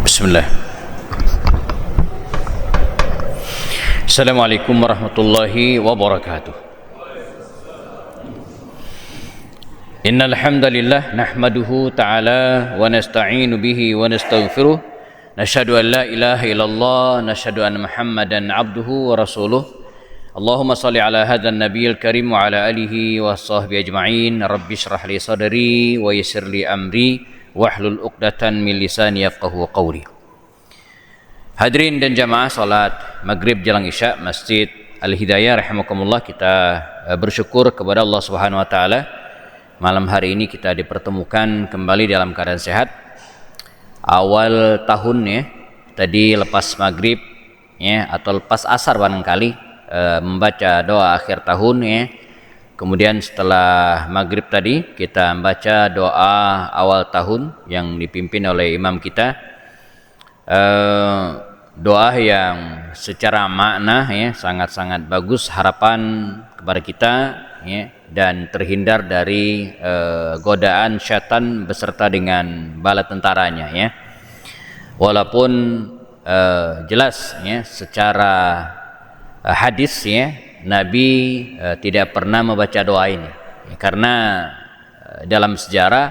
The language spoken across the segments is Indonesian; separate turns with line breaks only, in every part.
Bismillah. Assalamualaikum warahmatullahi wabarakatuh. Innal hamdalillah nahmaduhu ta'ala wa nasta'inu bihi wa nastaghfiruh. Nashhadu an la ilaha illallah, nashhadu anna Muhammadan abduhu wa rasuluh. Allahumma salli ala hadzal nabiyil karim wa ala alihi wa sahbihi ajma'in. Rabbi shrah li sadri wa yassir li amri wahlul 'uqdatan min lisani yafqahu qawli. Hadirin dan jamaah salat maghrib jelang isya Masjid Al-Hidayah rahimakumullah, kita bersyukur kepada Allah Subhanahu wa taala. Malam hari ini kita dipertemukan kembali dalam keadaan sehat. Awal tahun ya, tadi lepas maghrib ya atau lepas asar barangkali membaca doa akhir tahun ya. Kemudian setelah maghrib tadi kita membaca doa awal tahun yang dipimpin oleh imam kita. Doa yang secara makna ya sangat-sangat bagus, harapan kepada kita ya, dan terhindar dari godaan syaitan beserta dengan bala tentaranya ya. Walaupun jelas ya secara hadis ya Nabi tidak pernah membaca doa ini ya, karena dalam sejarah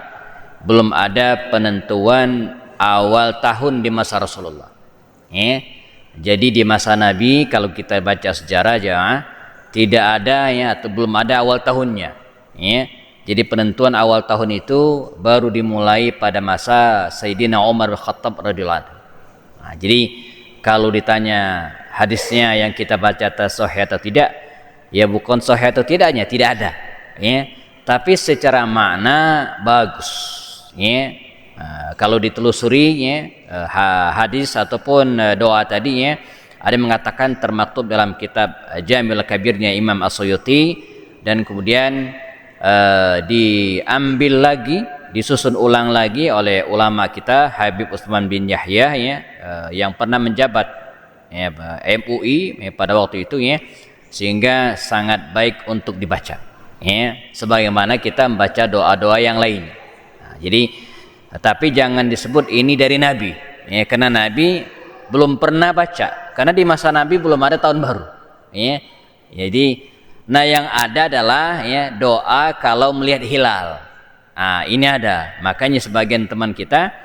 belum ada penentuan awal tahun di masa Rasulullah ya. Jadi di masa Nabi kalau kita baca sejarah aja tidak ada ya, atau belum ada awal tahunnya ya. Jadi penentuan awal tahun itu baru dimulai pada masa Sayyidina Umar bin Khattab radhiyallahu anhu. Nah, jadi kalau ditanya hadisnya yang kita baca sahih atau tidak, ya bukan sahih atau tidaknya, tidak ada ya. Tapi secara makna bagus ya. Kalau ditelusuri ya, hadis ataupun doa tadi ya, ada mengatakan termaktub dalam kitab Jamil Kabirnya Imam As-Suyuti, dan kemudian diambil lagi, disusun ulang lagi oleh ulama kita Habib Utsman bin Yahya ya, yang pernah menjabat ya, MUI ya, pada waktu itu ya, sehingga sangat baik untuk dibaca ya, sebagaimana kita membaca doa-doa yang lain. Nah, jadi tapi jangan disebut ini dari Nabi ya, karena Nabi belum pernah baca, karena di masa Nabi belum ada tahun baru ya. Jadi yang ada adalah ya doa kalau melihat hilal. Nah, ini ada, makanya sebagian teman kita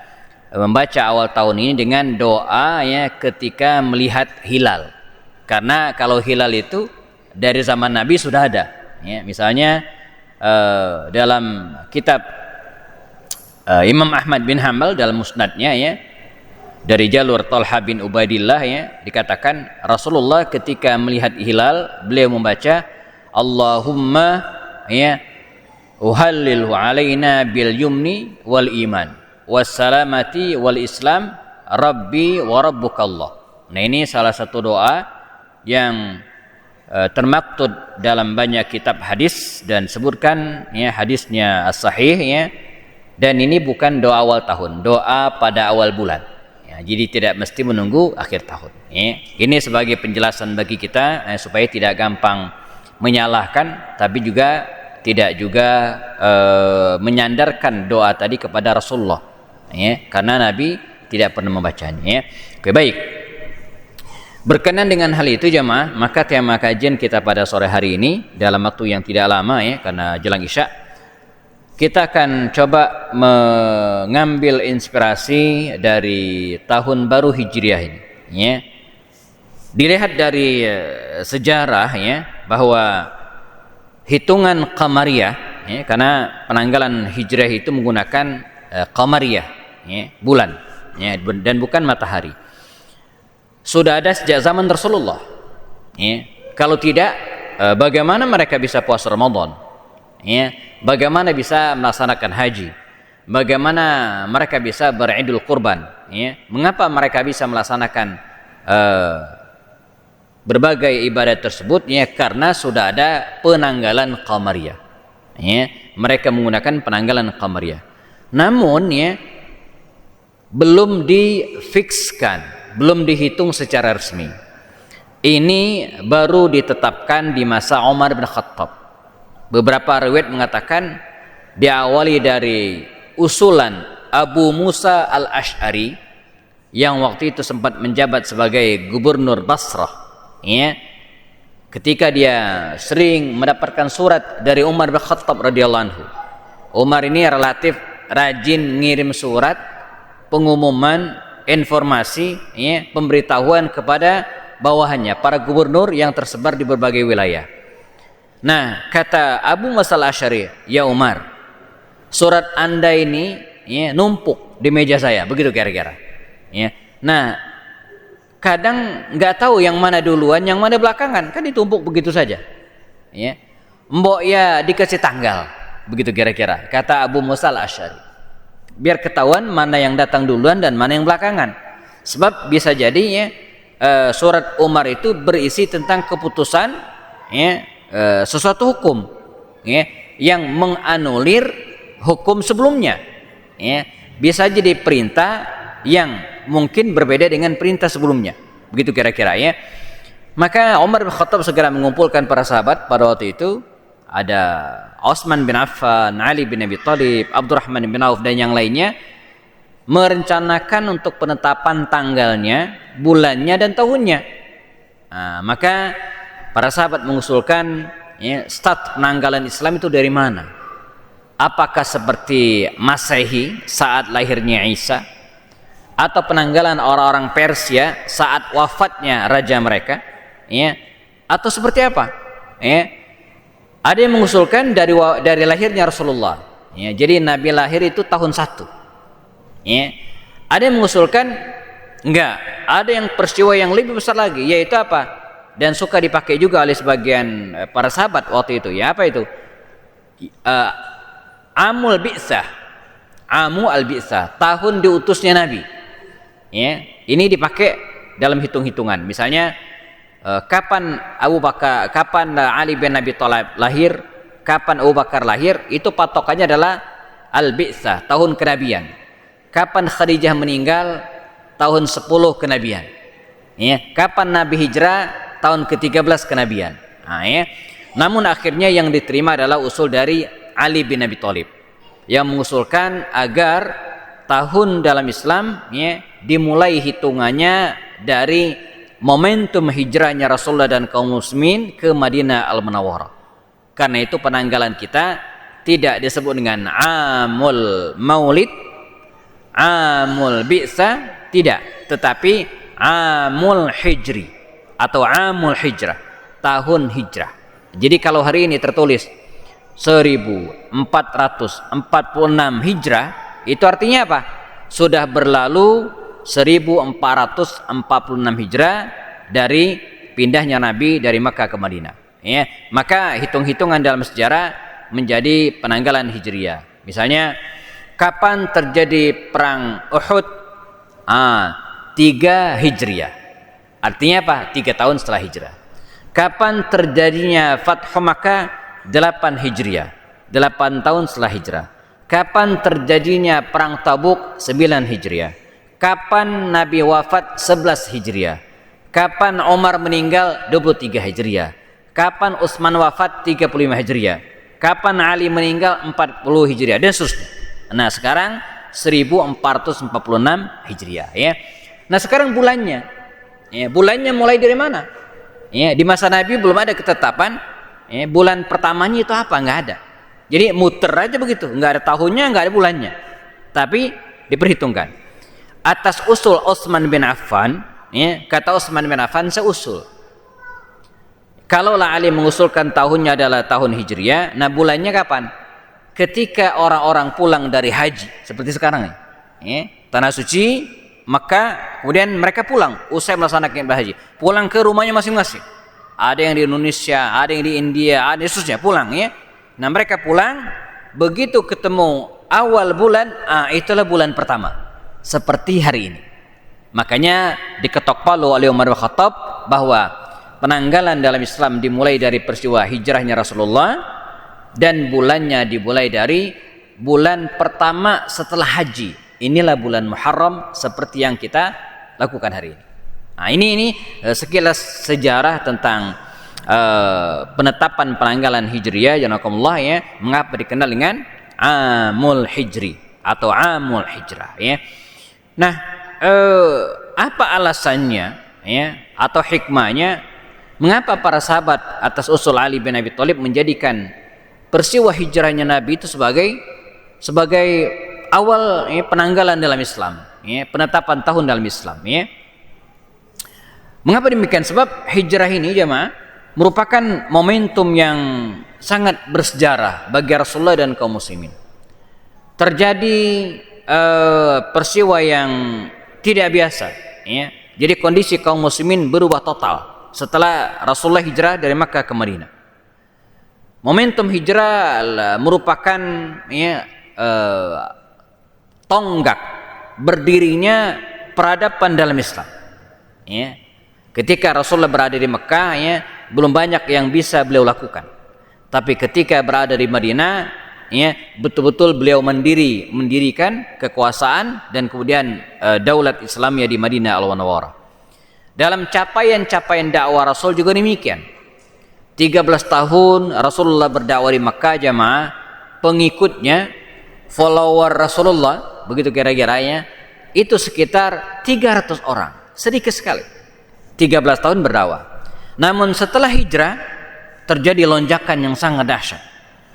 membaca awal tahun ini dengan doa ya ketika melihat hilal, karena kalau hilal itu dari zaman Nabi sudah ada ya. Misalnya dalam kitab Imam Ahmad bin Hanbal dalam musnadnya ya, dari jalur Talha bin Ubaidillah ya, dikatakan Rasulullah ketika melihat hilal beliau membaca Allahumma ya uhallilhu alaina bil yumni wal iman wassalamati wal islam rabbi wa rabbukallah. Nah, ini salah satu doa yang termaktub dalam banyak kitab hadis dan sebutkan ya hadisnya as-sahih ya. Dan ini bukan doa awal tahun, doa pada awal bulan ya, jadi tidak mesti menunggu akhir tahun ya. Ini sebagai penjelasan bagi kita supaya tidak gampang menyalahkan, tapi juga tidak menyandarkan doa tadi kepada Rasulullah ya, karena Nabi tidak pernah membacanya ya. Oke, baik. Berkenan dengan hal itu jemaah, maka tema kajian kita pada sore hari ini dalam waktu yang tidak lama ya, karena jelang isya, kita akan coba mengambil inspirasi dari tahun baru Hijriah ini ya. Dilihat dari sejarah ya, bahwa hitungan Qamariyah ya, karena penanggalan Hijriah itu menggunakan Qamariyah ya, bulan ya, dan bukan matahari. Sudah ada sejak zaman Rasulullah ya. Kalau tidak, bagaimana mereka bisa puasa Ramadan ya, bagaimana bisa melaksanakan haji, bagaimana mereka bisa beridul kurban ya, mengapa mereka bisa melaksanakan berbagai ibadat tersebut ya, karena sudah ada penanggalan Qamariyah ya, mereka menggunakan penanggalan Qamariyah. Namun ya belum difikskan, belum dihitung secara resmi. Ini baru ditetapkan di masa Umar bin Khattab. Beberapa riwayat mengatakan diawali dari usulan Abu Musa al-Ash'ari yang waktu itu sempat menjabat sebagai gubernur Basrah, ya, ketika dia sering mendapatkan surat dari Umar bin Khattab radhiyallahu anhu. Umar ini relatif rajin ngirim surat pengumuman, informasi, ya, pemberitahuan kepada bawahannya, para gubernur yang tersebar di berbagai wilayah. Nah, kata Abu Musa al-Asy'ari, "Ya Umar, surat Anda ini, ya, numpuk di meja saya," begitu kira-kira. Ya. Nah, kadang nggak tahu yang mana duluan, yang mana belakangan, kan ditumpuk begitu saja. Ya. Mbok ya dikasih tanggal, begitu kira-kira. Kata Abu Musa al-Asy'ari, biar ketahuan mana yang datang duluan dan mana yang belakangan. Sebab bisa jadi, ya, surat Umar itu berisi tentang keputusan, ya, sesuatu hukum, ya, yang menganulir hukum sebelumnya, ya. Bisa jadi perintah yang mungkin berbeda dengan perintah sebelumnya, begitu kira-kira, ya. Maka Umar bin Khattab segera mengumpulkan para sahabat pada waktu itu. Ada Utsman bin Affan, Ali bin Abi Thalib, Abdurrahman bin Auf dan yang lainnya, merencanakan untuk penetapan tanggalnya, bulannya dan tahunnya. Nah, maka para sahabat mengusulkan, ya, start penanggalan Islam itu dari mana? Apakah seperti Masehi saat lahirnya Isa, atau penanggalan orang-orang Persia saat wafatnya raja mereka, ya, atau seperti apa? Ya, ada yang mengusulkan dari lahirnya Rasulullah, ya, jadi Nabi lahir itu tahun 1. Ya. Ada yang mengusulkan enggak, ada yang peristiwa yang lebih besar lagi, yaitu apa? Dan suka dipakai juga oleh sebagian para sahabat waktu itu, ya, apa itu? Amul Bi'tsah, Amu al-Bi'tsah, tahun diutusnya Nabi. Ya, ini dipakai dalam hitung-hitungan. Misalnya kapan Ali bin Abi Thalib lahir, kapan Abu Bakar lahir, itu patokannya adalah al-Bi'tsah, tahun kenabian. Kapan Khadijah meninggal, tahun 10 kenabian. Ya, kapan Nabi hijrah, tahun ke-13 kenabian. Nah, ya. Namun akhirnya yang diterima adalah usul dari Ali bin Abi Thalib yang mengusulkan agar tahun dalam Islam, ya, dimulai hitungannya dari momentum hijrahnya Rasulullah dan kaum muslimin ke Madinah Al-Munawwarah. Karena itu penanggalan kita tidak disebut dengan Amul Maulid, Amul Bi'tsah, tidak, tetapi Amul Hijri atau Amul Hijrah, tahun hijrah. Jadi kalau hari ini tertulis 1446 Hijrah, itu artinya apa? Sudah berlalu 1446 Hijrah dari pindahnya Nabi dari Makkah ke Madinah, ya. Maka hitung-hitungan dalam sejarah menjadi penanggalan Hijriah. Misalnya, kapan terjadi perang Uhud? 3 Hijriah. Artinya apa? 3 tahun setelah hijrah. Kapan terjadinya Fathu Makkah? 8 Hijriah. 8 tahun setelah hijrah. Kapan terjadinya perang Tabuk? 9 Hijriah. Kapan Nabi wafat? 11 Hijriah. Kapan Umar meninggal? 23 Hijriah. Kapan Utsman wafat? 35 Hijriah. Kapan Ali meninggal? 40 Hijriah, dan seterusnya. Nah, sekarang 1446 Hijriah, ya. Nah, sekarang bulannya. Ya, bulannya mulai dari mana? Ya, di masa Nabi belum ada ketetapan, ya, bulan pertamanya itu apa, enggak ada. Jadi muter aja begitu, enggak ada tahunnya, enggak ada bulannya. Tapi diperhitungkan. Atas usul Utsman bin Affan, ya, kata Utsman bin Affan, seusul. Kalaulah Ali mengusulkan tahunnya adalah tahun Hijriah, nah bulannya kapan? Ketika orang-orang pulang dari haji, seperti sekarang, ya, tanah suci, Makkah, kemudian mereka pulang, usai melaksanakan ibadah haji, pulang ke rumahnya masing-masing. Ada yang di Indonesia, ada yang di India, ada khususnya pulang, ya. Nah, mereka pulang, begitu ketemu awal bulan, itulah bulan pertama. Seperti hari ini. Makanya diketok palu oleh Umar bin Khattab bahwa penanggalan dalam Islam dimulai dari peristiwa hijrahnya Rasulullah, dan bulannya dimulai dari bulan pertama setelah haji. Inilah bulan Muharram seperti yang kita lakukan hari ini. Nah, ini sekilas sejarah tentang penetapan penanggalan Hijriyah, janakumullah, ya, mengapa dikenal dengan Amul Hijri atau Amul Hijrah, ya. Nah, apa alasannya ya atau hikmahnya mengapa para sahabat atas usul Ali bin Abi Thalib menjadikan peristiwa hijrahnya Nabi itu sebagai awal penanggalan dalam Islam, ya, penetapan tahun dalam Islam, ya. Mengapa demikian? Sebab hijrah ini jemaah merupakan momentum yang sangat bersejarah bagi Rasulullah dan kaum muslimin. Terjadi peristiwa yang tidak biasa, ya. Jadi kondisi kaum muslimin berubah total setelah Rasulullah hijrah dari Makkah ke Madinah. Momentum hijrah merupakan ya, tonggak berdirinya peradaban dalam Islam. Ya. Ketika Rasulullah berada di Mekah, ya, belum banyak yang bisa beliau lakukan. Tapi ketika berada di Madinah, ya, betul-betul beliau mendirikan kekuasaan dan kemudian daulat Islamiyah di Madinah Al-Munawwarah. Dalam capaian-capaian dakwah Rasul juga demikian. 13 tahun Rasulullah berdakwah di Makkah jamaah, pengikutnya, follower Rasulullah, begitu kira-kiranya, itu sekitar 300 orang, sedikit sekali. 13 tahun berdakwah. Namun setelah hijrah terjadi lonjakan yang sangat dahsyat.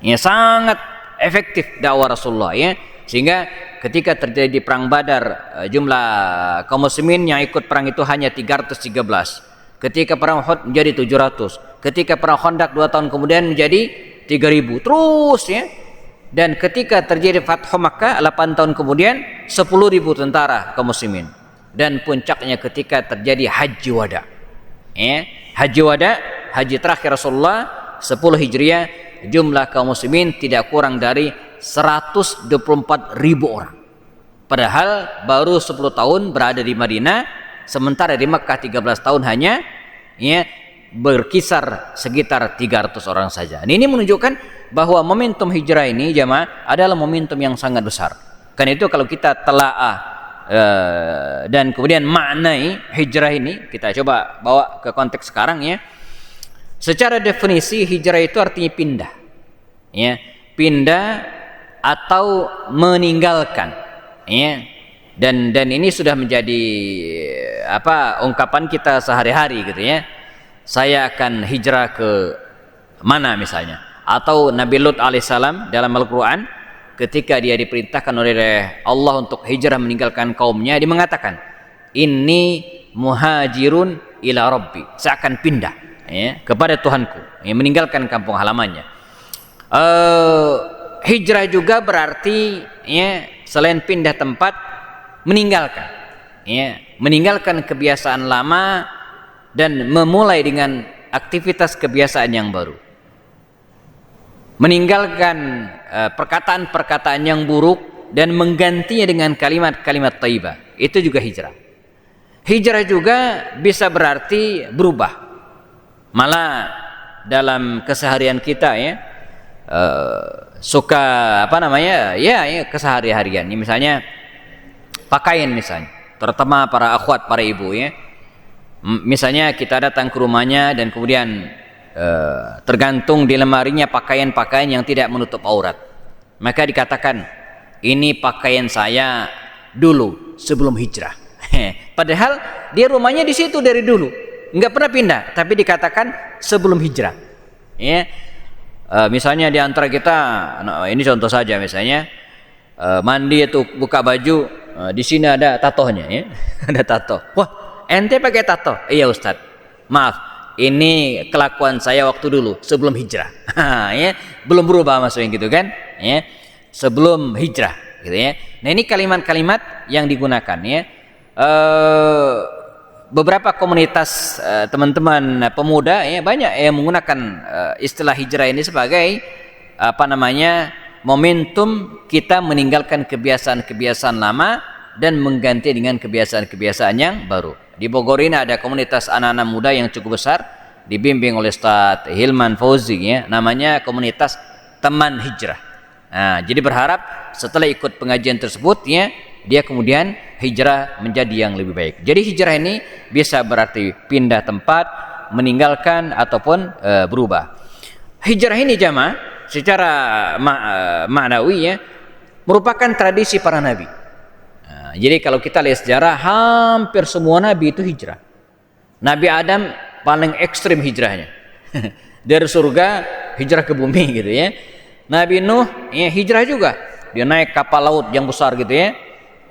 Ya, sangat efektif dakwah Rasulullah, ya. Sehingga ketika terjadi perang Badar, jumlah kaum muslimin yang ikut perang itu hanya 313. Ketika perang Uhud menjadi 700. Ketika perang Khandaq 2 tahun kemudian menjadi 3000. Terus, ya. Dan ketika terjadi Fathu Makkah 8 tahun kemudian 10.000 tentara kaum muslimin. Dan puncaknya ketika terjadi Haji Wada. Ya, Haji Wada, haji terakhir Rasulullah 10 Hijriah, jumlah kaum muslimin tidak kurang dari 124.000 orang. Padahal baru 10 tahun berada di Madinah, sementara di Makkah 13 tahun hanya ya berkisar sekitar 300 orang saja. Ini menunjukkan bahwa momentum hijrah ini jemaah adalah momentum yang sangat besar. Karena itu kalau kita telaah dan kemudian maknai hijrah ini, kita coba bawa ke konteks sekarang, ya. Secara definisi hijrah itu artinya pindah, ya, pindah atau meninggalkan, ya. Dan ini sudah menjadi ungkapan kita sehari-hari gitu, ya. Saya akan hijrah ke mana misalnya, atau Nabi Lut alaihissalam dalam Al-Quran ketika dia diperintahkan oleh Allah untuk hijrah meninggalkan kaumnya, dia mengatakan, "Inni muhajirun ila Rabbi." Saya akan pindah, ya, kepada Tuhanku, ya, meninggalkan kampung halamannya. Hijrah juga berarti, ya, selain pindah tempat, meninggalkan, ya, meninggalkan kebiasaan lama dan memulai dengan aktivitas kebiasaan yang baru. Meninggalkan perkataan-perkataan yang buruk dan menggantinya dengan kalimat-kalimat thayyibah. Itu juga hijrah. Hijrah juga bisa berarti berubah. Malah dalam keseharian kita, ya, suka kesehari-harian. Misalnya pakaian, misalnya, terutama para akhwat, para ibu, ya. Misalnya kita datang ke rumahnya dan kemudian tergantung di lemarinya pakaian-pakaian yang tidak menutup aurat, maka dikatakan ini pakaian saya dulu sebelum hijrah. Padahal dia rumahnya di situ dari dulu, nggak pernah pindah, tapi dikatakan sebelum hijrah, ya. Misalnya di antara kita, ini contoh saja, misalnya mandi itu buka baju, di sini ada tatonya, ya. Ada tato. Wah, ente pakai tato? Iya Ustaz, maaf, ini kelakuan saya waktu dulu sebelum hijrah. Ya, belum berubah maksudnya gitu kan, ya, sebelum hijrah gitu, ya. Nah, ini kalimat-kalimat yang digunakan, ya. Beberapa komunitas teman-teman pemuda, ya, banyak yang menggunakan istilah hijrah ini sebagai momentum kita meninggalkan kebiasaan-kebiasaan lama dan mengganti dengan kebiasaan-kebiasaan yang baru. Di Bogor ini ada komunitas anak-anak muda yang cukup besar, dibimbing oleh Ustaz Hilman Fauzi, ya, namanya komunitas Teman Hijrah. Nah, jadi berharap setelah ikut pengajian tersebut, ya, dia kemudian hijrah menjadi yang lebih baik. Jadi hijrah ini bisa berarti pindah tempat, meninggalkan, ataupun berubah. Hijrah ini jamaah secara maknawi, ya, merupakan tradisi para nabi. Jadi kalau kita lihat sejarah, hampir semua nabi itu hijrah. Nabi Adam paling ekstrim hijrahnya. Dari surga hijrah ke bumi gitu ya. Nabi Nuh ya hijrah juga. Dia naik kapal laut yang besar gitu ya.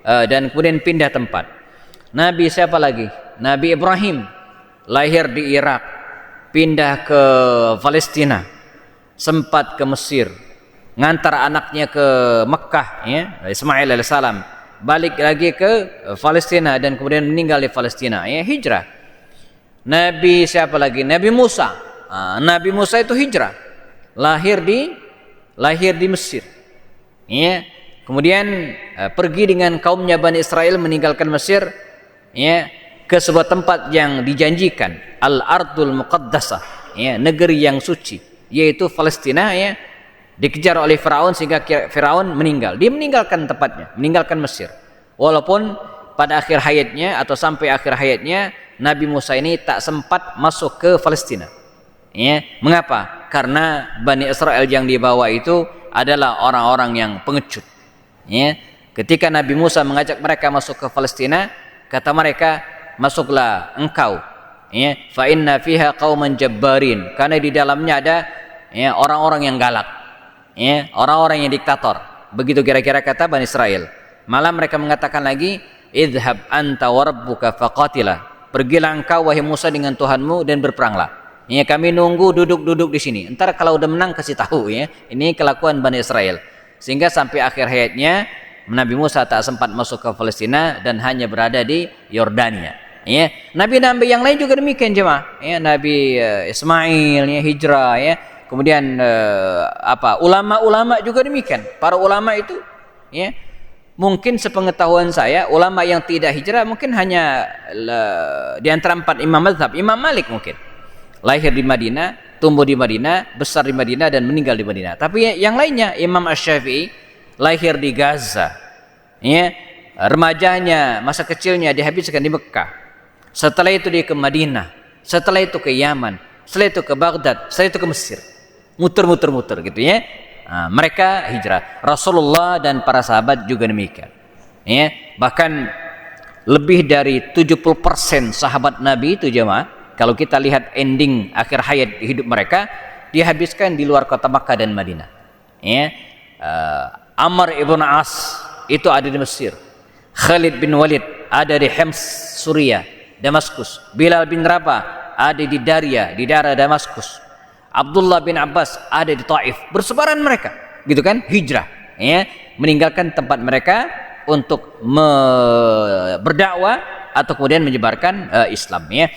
Dan kemudian pindah tempat. Nabi siapa lagi? Nabi Ibrahim lahir di Irak, pindah ke Palestina, sempat ke Mesir, ngantar anaknya ke Mekah ya, Ismail alaihissalam, balik lagi ke Palestina dan kemudian meninggal di Palestina ya, hijrah. Nabi siapa lagi? Nabi Musa. Nabi Musa itu hijrah, lahir di Mesir ya. Kemudian pergi dengan kaumnya Bani Israel meninggalkan Mesir ya, ke sebuah tempat yang dijanjikan, Al-Ardul Muqaddasah ya, negeri yang suci, yaitu Palestina ya. Dikejar oleh Firaun sehingga Firaun meninggal. Dia meninggalkan tempatnya, meninggalkan Mesir. Walaupun pada akhir hayatnya atau sampai akhir hayatnya Nabi Musa ini tak sempat masuk ke Palestina. Ya, mengapa? Karena Bani Israel yang dibawa itu adalah orang-orang yang pengecut. Ya, ketika Nabi Musa mengajak mereka masuk ke Palestina, kata mereka, masuklah engkau. Ya, fa inna fiha qauman jabbarin, karena di dalamnya ada ya orang-orang yang galak. Ya, orang-orang yang diktator. Begitu kira-kira kata Bani Israel. Malah mereka mengatakan lagi, idhab anta wa rabbuka faqatila. Pergilah engkau wahai Musa dengan Tuhanmu dan berperanglah. Ya, kami nunggu duduk-duduk di sini. Entar kalau udah menang kasih tahu ya. Ini kelakuan Bani Israel. Sehingga sampai akhir hayatnya Nabi Musa tak sempat masuk ke Palestina dan hanya berada di Yordania. Ya, nabi-nabi yang lain juga demikian jemaah. Ya, Nabi Ismail ya hijrah ya. Kemudian ulama-ulama juga demikian. Para ulama itu ya, mungkin sepengetahuan saya ulama yang tidak hijrah mungkin hanya di antara 4 imam mazhab. Imam Malik mungkin lahir di Madinah, tumbuh di Madinah, besar di Madinah dan meninggal di Madinah. Tapi yang lainnya, Imam Asy-Syafi'i lahir di Gaza. Ya, remajanya, masa kecilnya dihabiskan di Mekah. Setelah itu dia ke Madinah, setelah itu ke Yaman, setelah itu ke Baghdad, setelah itu ke Mesir. Muter-muter gitu ya. Mereka hijrah. Rasulullah dan para sahabat juga demikian. Ya, bahkan lebih dari 70% sahabat Nabi itu jemaah, kalau kita lihat ending akhir hayat hidup mereka, dihabiskan di luar kota Makkah dan Madinah. Ya, Amr ibn As itu ada di Mesir. Khalid bin Walid ada di Hims, Suriah, Damaskus. Bilal bin Rabah ada di Daria, di daerah Damaskus. Abdullah bin Abbas ada di Taif. Bersebaran mereka, gitu kan? Hijrah, ya, meninggalkan tempat mereka untuk berdakwah atau kemudian menyebarkan Islam, ya.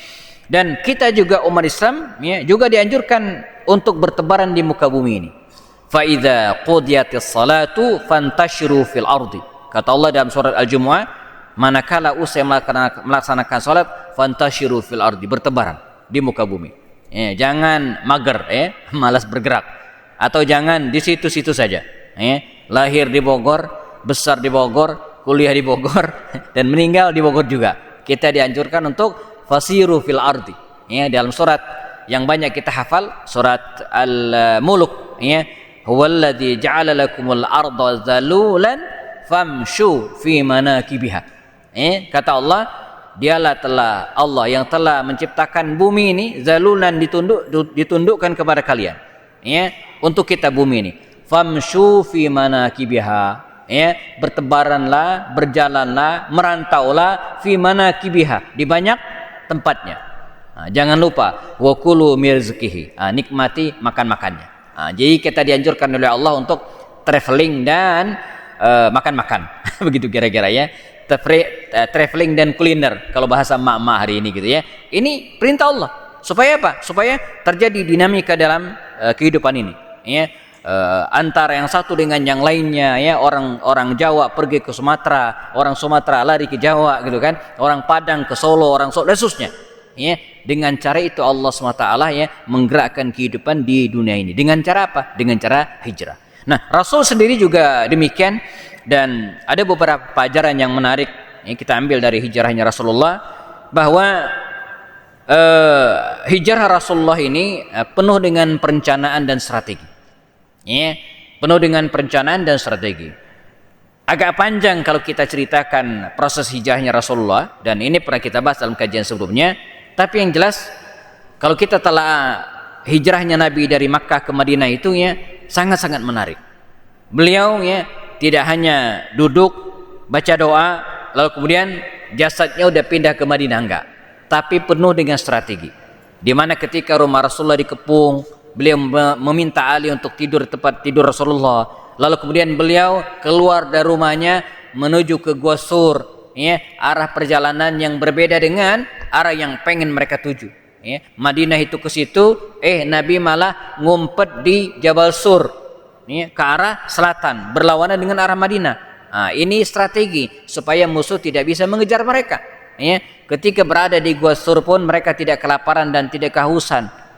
Dan kita juga umat Islam ya, juga dianjurkan untuk bertebaran di muka bumi ini. Fa idza qudiyatis salatu fantashiru fil ardi. Kata Allah dalam surat Al-Jumu'ah, manakala usai melaksanakan salat fantashiru fil ardi, bertebaran di muka bumi. Ya, jangan mager ya, malas bergerak, atau jangan di situ-situ saja. Ya, lahir di Bogor, besar di Bogor, kuliah di Bogor dan meninggal di Bogor juga. Kita dianjurkan untuk fasiru fil ardi ya, dalam surat yang banyak kita hafal, surat Al-Mulk ya, huwallazi ja'ala lakumul arda zalulan famshu fi manakibiha. Kata Allah, dialah Allah yang telah menciptakan bumi ini zalulan, ditundukkan kepada kalian ya, untuk kita bumi ini. Famshu fi manakibiha ya, bertebaranlah, berjalanlah, merantaulah fi manakibiha, di banyak tempatnya. Jangan lupa wakulu mirzikihi, nikmati makan-makannya. Jadi kita dianjurkan oleh Allah untuk traveling dan makan-makan. Begitu kira-kira ya. Traveling dan kuliner kalau bahasa mak-mak hari ini gitu ya. Ini perintah Allah. Supaya apa? Supaya terjadi dinamika dalam kehidupan ini ya. Antara yang satu dengan yang lainnya ya, orang Jawa pergi ke Sumatera, orang Sumatera lari ke Jawa gitu kan, orang Padang ke Solo, orang Solo dan seterusnya ya. Dengan cara itu Allah SWT ya menggerakkan kehidupan di dunia ini. Dengan cara apa? Dengan cara hijrah. Nah, Rasul sendiri juga demikian, dan ada beberapa pelajaran yang menarik ya, kita ambil dari hijrahnya Rasulullah, bahwa hijrah Rasulullah ini penuh dengan perencanaan dan strategi. Ya, penuh dengan perencanaan dan strategi. Agak panjang kalau kita ceritakan proses hijrahnya Rasulullah, dan ini pernah kita bahas dalam kajian sebelumnya. Tapi yang jelas kalau kita telah hijrahnya Nabi dari Makkah ke Madinah itu ya sangat-sangat menarik. Beliau ya tidak hanya duduk baca doa lalu kemudian jasadnya udah pindah ke Madinah, enggak, tapi penuh dengan strategi. Di mana ketika rumah Rasulullah dikepung, beliau meminta Ali untuk tidur di tempat tidur Rasulullah. Lalu kemudian beliau keluar dari rumahnya menuju ke Gua Sur, ya, arah perjalanan yang berbeda dengan arah yang pengen mereka tuju. Ya. Madinah itu ke situ, Nabi malah ngumpet di Jabal Sur, ya, ke arah selatan, berlawanan dengan arah Madinah. Nah, ini strategi supaya musuh tidak bisa mengejar mereka. Ya. Ketika berada di Gua Sur pun mereka tidak kelaparan dan tidak kehausan.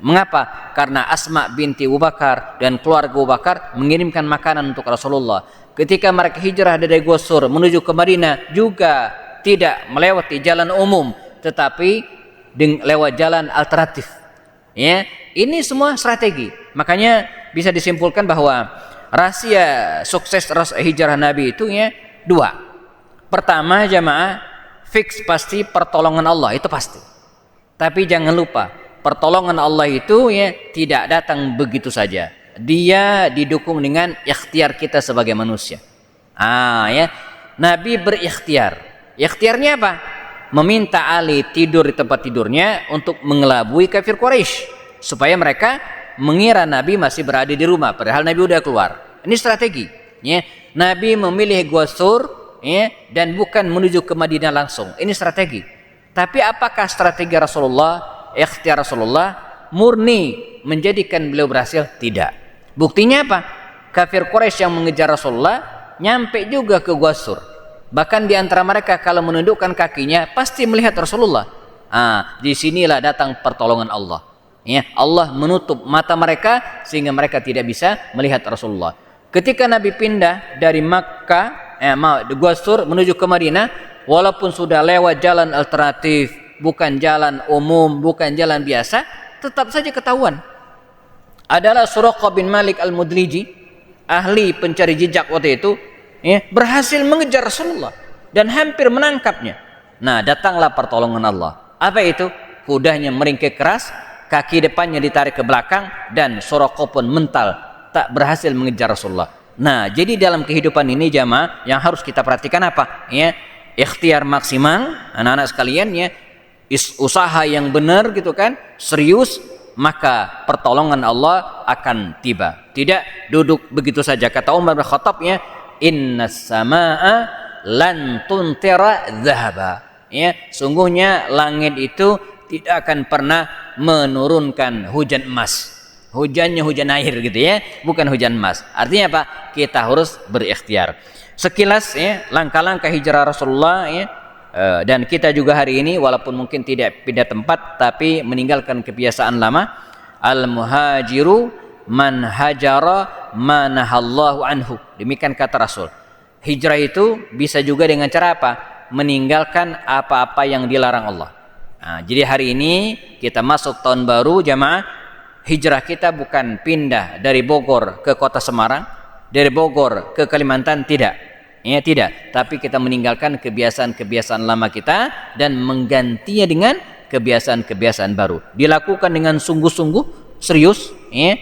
Mengapa? Karena Asma binti Abu Bakar dan keluarga Abu Bakar mengirimkan makanan untuk Rasulullah. Ketika mereka hijrah dari Gua Sur menuju ke Madinah juga tidak melewati jalan umum, tetapi lewat jalan alternatif. Ya, ini semua strategi. Makanya bisa disimpulkan bahwa rahasia sukses hijrah Nabi itu ya dua. Pertama, jamaah, fix pasti pertolongan Allah, itu pasti. Tapi jangan lupa, pertolongan Allah itu ya tidak datang begitu saja. Dia didukung dengan ikhtiar kita sebagai manusia. Ya, Nabi berikhtiar. Ikhtiarnya apa? Meminta Ali tidur di tempat tidurnya untuk mengelabui kafir Quraisy supaya mereka mengira Nabi masih berada di rumah padahal Nabi udah keluar. Ini strategi. Ya, Nabi memilih Gua Sur, ya, dan bukan menuju ke Madinah langsung. Ini strategi. Tapi apakah strategi Rasulullah, ikhtiar Rasulullah murni menjadikan beliau berhasil? Tidak. Buktinya apa? Kafir Quraisy yang mengejar Rasulullah nyampe juga ke Gua Sur. Bahkan di antara mereka kalau menundukkan kakinya pasti melihat Rasulullah. Di sinilah datang pertolongan Allah. Ya, Allah menutup mata mereka sehingga mereka tidak bisa melihat Rasulullah. Ketika Nabi pindah dari Makkah, Gua Sur menuju ke Madinah, walaupun sudah lewat jalan alternatif, bukan jalan umum, bukan jalan biasa, tetap saja ketahuan. Adalah Suraqah bin Malik al-Mudliji, ahli pencari jejak waktu itu, ya, berhasil mengejar Rasulullah dan hampir menangkapnya. Nah, datanglah pertolongan Allah. Apa itu? Kudanya meringkik keras, kaki depannya ditarik ke belakang, dan Suraqah pun mental, tak berhasil mengejar Rasulullah. Nah, jadi dalam kehidupan ini jamaah yang harus kita perhatikan apa? Ya, ikhtiar maksimal, anak-anak sekalian, ya, usaha yang benar gitu kan, serius, maka pertolongan Allah akan tiba. Tidak duduk begitu saja. Kata Umar bin Khattab, ya, innas samaa lan tuntira dhahaba. Ya, sungguhnya langit itu tidak akan pernah menurunkan hujan emas. Hujannya hujan air gitu ya, bukan hujan emas. Artinya apa? Kita harus berikhtiar. Sekilas ya langkah-langkah hijrah Rasulullah, ya, dan kita juga hari ini walaupun mungkin tidak pindah tempat tapi meninggalkan kebiasaan lama. Al-muhajiru man hajara manahallahu anhu. Demikian kata Rasul. Hijrah itu bisa juga dengan cara apa? Meninggalkan apa-apa yang dilarang Allah. Jadi hari ini kita masuk tahun baru jamaah. Hijrah kita bukan pindah dari Bogor ke kota Semarang, dari Bogor ke Kalimantan, tidak. Ya, tidak, tapi kita meninggalkan kebiasaan-kebiasaan lama kita dan menggantinya dengan kebiasaan-kebiasaan baru. Dilakukan dengan sungguh-sungguh, serius, ya.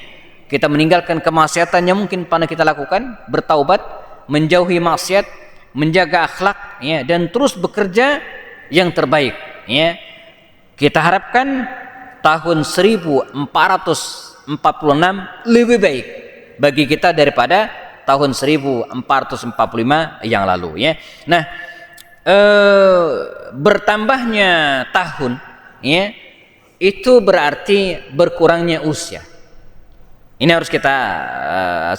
Kita meninggalkan kemaksiatan yang mungkin pernah kita lakukan, bertaubat, menjauhi maksiat, menjaga akhlak, ya, dan terus bekerja yang terbaik, ya. Kita harapkan tahun 1446 lebih baik bagi kita daripada tahun 1445 yang lalu, ya. Nah, bertambahnya tahun, ya, itu berarti berkurangnya usia. Ini harus kita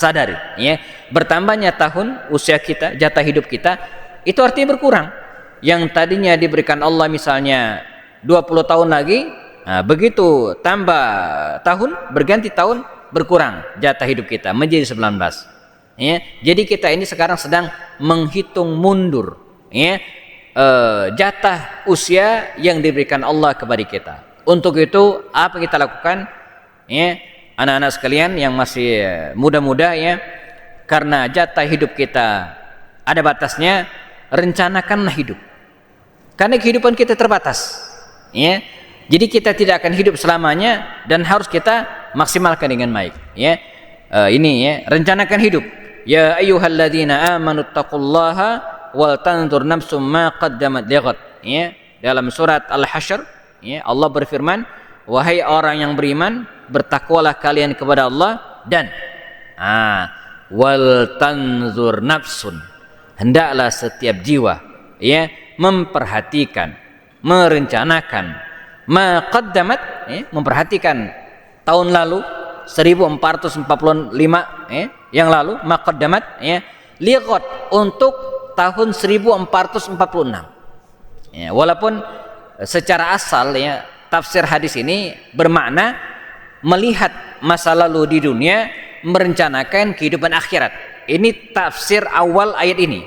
sadari, ya. Bertambahnya tahun usia kita, jatah hidup kita, itu artinya berkurang. Yang tadinya diberikan Allah misalnya 20 tahun lagi, begitu tambah tahun, berganti tahun, berkurang jatah hidup kita menjadi 19. Ya, jadi kita ini sekarang sedang menghitung mundur, ya, jatah usia yang diberikan Allah kepada kita. Untuk itu apa kita lakukan, ya, anak-anak sekalian yang masih muda-muda, ya, karena jatah hidup kita ada batasnya, rencanakanlah hidup. Karena kehidupan kita terbatas. Ya. Jadi kita tidak akan hidup selamanya dan harus kita maksimalkan dengan baik. Ya. Ini ya, rencanakan hidup. Ya ayyuhalladzina amanu taqullaha wal tanzur nafsum ma qaddamat lighad. Ya. Dalam surat Al-Hasyr, ya, Allah berfirman, wahai orang yang beriman, bertakwalah kalian kepada Allah dan wal tanzur nafsun, hendaklah setiap jiwa ya memperhatikan, merencanakan maqaddamat, ya, memperhatikan tahun lalu 1445 yang lalu, maqaddamat ya liqat untuk tahun 1446 ya, walaupun secara asal ya tafsir hadis ini bermakna melihat masa lalu di dunia, merencanakan kehidupan akhirat. Ini tafsir awal ayat ini.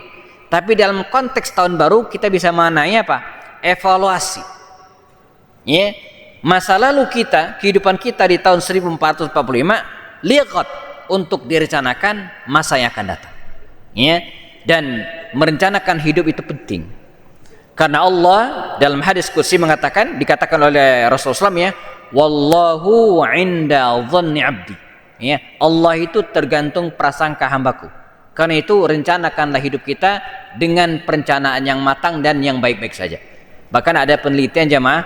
Tapi dalam konteks tahun baru kita bisa maknanya apa? Evaluasi. Ya, masa lalu kita, kehidupan kita di tahun 1445 liqat untuk direncanakan masa yang akan datang. Ya, dan merencanakan hidup itu penting. Karena Allah dalam hadis qudsi mengatakan, dikatakan oleh Rasulullah SAW ya, wallahu 'inda dhanni 'abdi. Ya, Allah itu tergantung prasangka hambaku. Karena itu rencanakanlah hidup kita dengan perencanaan yang matang dan yang baik-baik saja. Bahkan ada penelitian jamaah,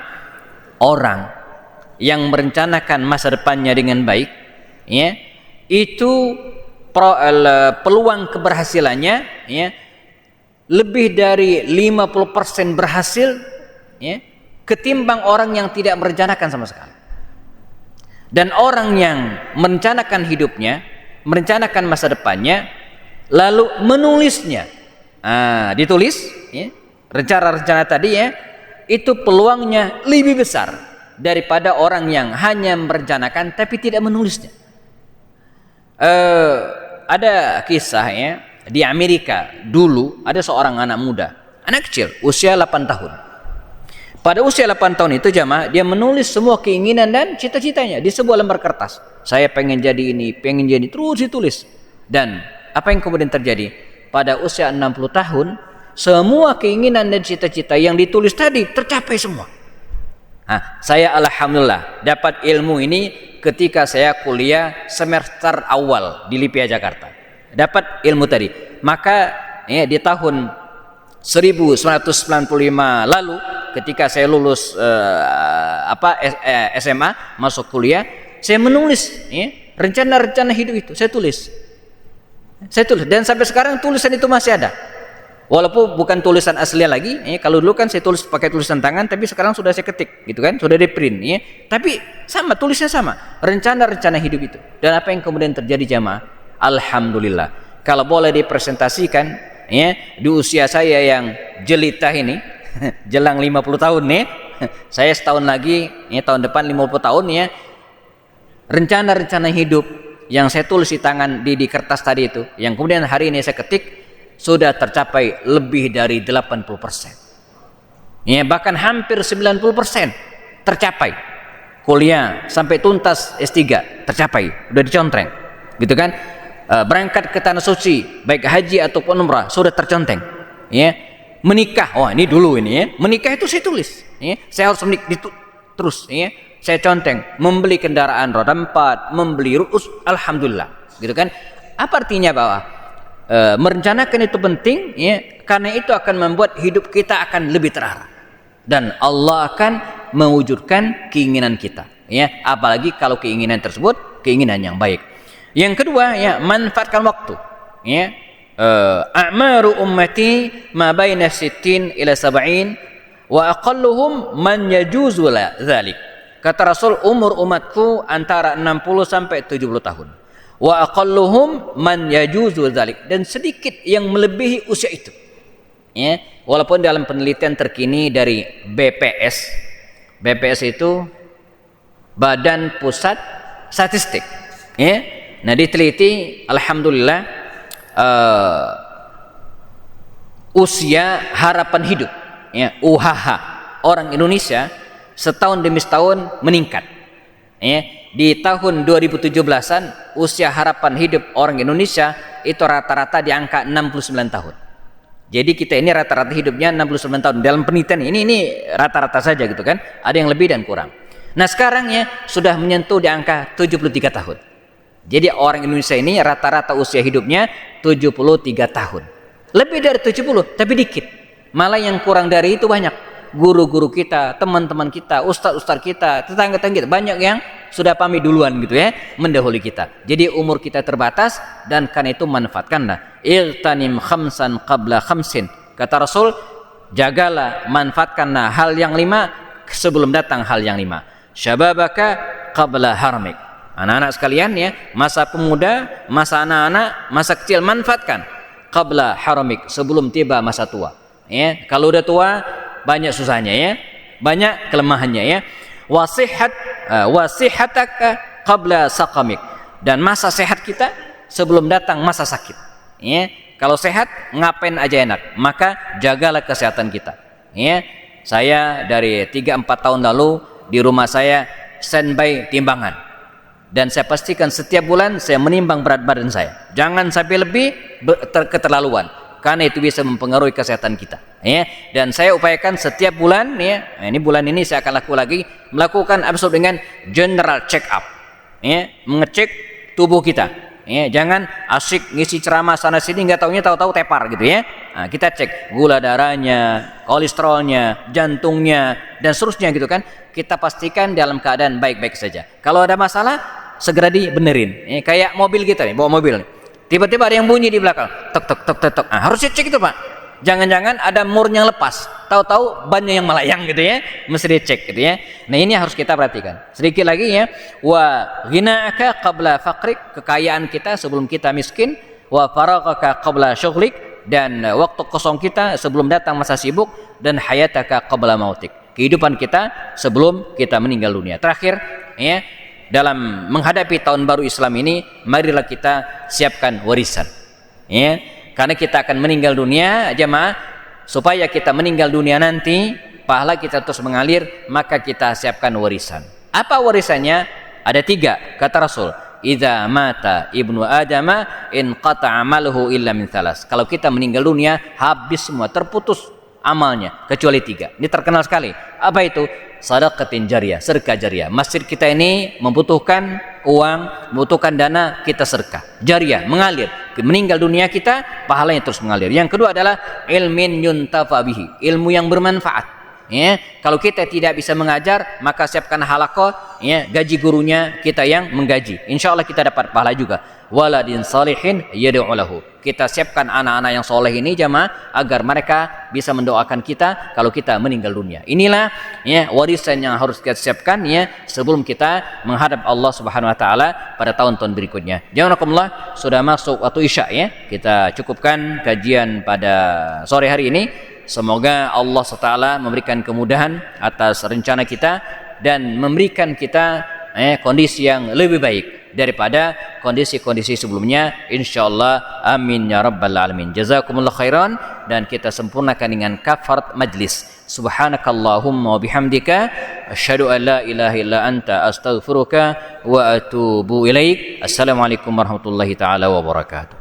orang yang merencanakan masa depannya dengan baik, ya, itu peluang keberhasilannya ya lebih dari 50% berhasil ya, ketimbang orang yang tidak merencanakan sama sekali. Dan orang yang merencanakan hidupnya, merencanakan masa depannya, lalu menulisnya, ditulis ya, rencana-rencana tadi ya, itu peluangnya lebih besar daripada orang yang hanya merencanakan tapi tidak menulisnya. Ada kisah ya, di Amerika dulu ada seorang anak muda, anak kecil, usia 8 tahun. Pada usia 8 tahun itu jamaah, dia menulis semua keinginan dan cita-citanya di sebuah lembar kertas. Saya pengen jadi ini, pengen jadi, terus ditulis. Dan apa yang kemudian terjadi? Pada usia 60 tahun, semua keinginan dan cita-cita yang ditulis tadi tercapai semua. Saya alhamdulillah dapat ilmu ini ketika saya kuliah semester awal di LIPIA Jakarta. Dapat ilmu tadi. Maka ya, di tahun 1995 lalu ketika saya lulus SMA, masuk kuliah, saya menulis ya, rencana-rencana hidup itu saya tulis dan sampai sekarang tulisan itu masih ada, walaupun bukan tulisan asli lagi ya. Kalau dulu kan saya tulis pakai tulisan tangan, tapi sekarang sudah saya ketik gitu kan, sudah di print ya. Tapi sama, tulisnya sama, rencana-rencana hidup itu. Dan apa yang kemudian terjadi jamaah, alhamdulillah, kalau boleh dipresentasikan ya, di usia saya yang jelita ini jelang 50 tahun nih, saya setahun lagi ya, tahun depan 50 tahun ya, rencana-rencana hidup yang saya tulis di tangan di kertas tadi itu, yang kemudian hari ini saya ketik, sudah tercapai lebih dari 80%. Ya, bahkan hampir 90% tercapai. Kuliah sampai tuntas S3 tercapai, udah dicontreng. Gitu kan? Berangkat ke tanah suci, baik haji ataupun umrah, sudah terconteng. Ya. Menikah, ini dulu ini ya. Menikah itu saya tulis, ya. Saya harus menikah terus ya. Saya conteng, membeli kendaraan roda 4, membeli ru'us, alhamdulillah, gitu kan? Apa artinya bahwa merencanakan itu penting, ya, karena itu akan membuat hidup kita akan lebih terarah dan Allah akan mewujudkan keinginan kita, ya. Apalagi kalau keinginan tersebut keinginan yang baik. Yang kedua, ya, manfaatkan waktu, ya. A'maru ummati ma baina 60 ila 70 wa aqalluhum man yajuzu dzalik. Kata Rasul, umur umatku antara 60 sampai 70 tahun. Wa aqalluhum man yajuzu dzalik, dan sedikit yang melebihi usia itu. Ya, walaupun dalam penelitian terkini dari BPS. BPS itu Badan Pusat Statistik. Ya. Nah, diteliti alhamdulillah usia harapan hidup, ya, UHH orang Indonesia setahun demi setahun meningkat. Ya, di tahun 2017-an usia harapan hidup orang Indonesia itu rata-rata di angka 69 tahun. Jadi kita ini rata-rata hidupnya 69 tahun. Dalam penelitian ini rata-rata saja gitu kan. Ada yang lebih dan kurang. Nah sekarang ya sudah menyentuh di angka 73 tahun. Jadi orang Indonesia ini rata-rata usia hidupnya 73 tahun. Lebih dari 70 tapi dikit. Malah yang kurang dari itu banyak. Guru-guru kita, teman-teman kita, ustaz-ustaz kita, tetangga-tetangga kita, banyak yang sudah pamit duluan gitu ya, mendahului kita. Jadi umur kita terbatas dan karena itu manfaatkanlah. Iltanim khamsan qabla khamsin. Kata Rasul, jagalah, manfaatkanlah hal yang 5 sebelum datang hal yang 5. Syababaka qabla haramik. Anak-anak sekalian ya, masa pemuda, masa anak-anak, masa kecil manfaatkan qabla haramik, sebelum tiba masa tua. Ya, kalau udah tua banyak susahnya ya, banyak kelemahannya ya. Wasihataka qabla saqamik, dan masa sehat kita sebelum datang masa sakit. Ya, kalau sehat ngapain aja enak, maka jagalah kesehatan kita. Ya, saya dari 3-4 tahun lalu di rumah saya standby timbangan, dan saya pastikan setiap bulan saya menimbang berat badan saya. Jangan sampai lebih keterlaluan, karena itu bisa mempengaruhi kesehatan kita ya. Dan saya upayakan setiap bulan ya, ini bulan ini saya akan melakukan episode dengan general check up ya, mengecek tubuh kita ya. Jangan asyik ngisi ceramah sana sini nggak taunya tahu-tahu tepar gitu ya. Nah, kita cek gula darahnya, kolesterolnya, jantungnya dan seterusnya gitu kan. Kita pastikan dalam keadaan baik-baik saja. Kalau ada masalah segera dibenerin ya. Kayak mobil kita nih, bawa mobil nih, tiba-tiba ada yang bunyi di belakang, tok tok tok tok tok. Nah, harus dicek itu Pak. Jangan-jangan ada mur yang lepas, tahu-tahu bannya yang melayang gitu ya, mesti dicek gitu ya. Nah ini harus kita perhatikan. Sedikit lagi ya, wa ghina'aka qabla faqrik, kekayaan kita sebelum kita miskin, wa faraghaka qabla syughlik, dan waktu kosong kita sebelum datang masa sibuk, dan hayataka qabla mautik, kehidupan kita sebelum kita meninggal dunia. Terakhir ya, dalam menghadapi tahun baru Islam ini, marilah kita siapkan warisan ya. Karena kita akan meninggal dunia jemaah, supaya kita meninggal dunia nanti pahala kita terus mengalir, maka kita siapkan warisan. Apa warisannya? Ada 3 kata Rasul, idza mata ibnu adama in qata'a amaluhu illa min thalas. Kalau kita meninggal dunia habis semua, terputus amalnya kecuali 3. Ini terkenal sekali. Apa itu? Shadaqatin jariyah, sedekah jariyah. Masjid kita ini membutuhkan uang, membutuhkan dana, kita sedekah jariyah, mengalir. Meninggal dunia kita pahalanya terus mengalir. Yang kedua adalah ilmin yuntafa bihi, ilmu yang bermanfaat ya. Kalau kita tidak bisa mengajar, maka siapkan halaqah ya, gaji gurunya kita yang menggaji, insyaallah kita dapat pahala juga. Waladin salihin yad'u lahu, kita siapkan anak-anak yang soleh ini jamaah, agar mereka bisa mendoakan kita kalau kita meninggal dunia. Inilah ya warisan yang harus kita siapkan ya, sebelum kita menghadap Allah Subhanahu wa taala pada tahun-tahun berikutnya. Jazakumullah, sudah masuk waktu Isya ya. Kita cukupkan kajian pada sore hari ini. Semoga Allah SWT memberikan kemudahan atas rencana kita dan memberikan kita kondisi yang lebih baik daripada kondisi-kondisi sebelumnya, insyaallah. Amin ya rabbal alamin. Jazakumullah khairan, dan kita sempurnakan dengan kafarat majlis. Subhanakallahumma wa bihamdika asyhadu an la ilaha illa anta astaghfiruka wa atubu ilaik. Assalamualaikum warahmatullahi taala wabarakatuh.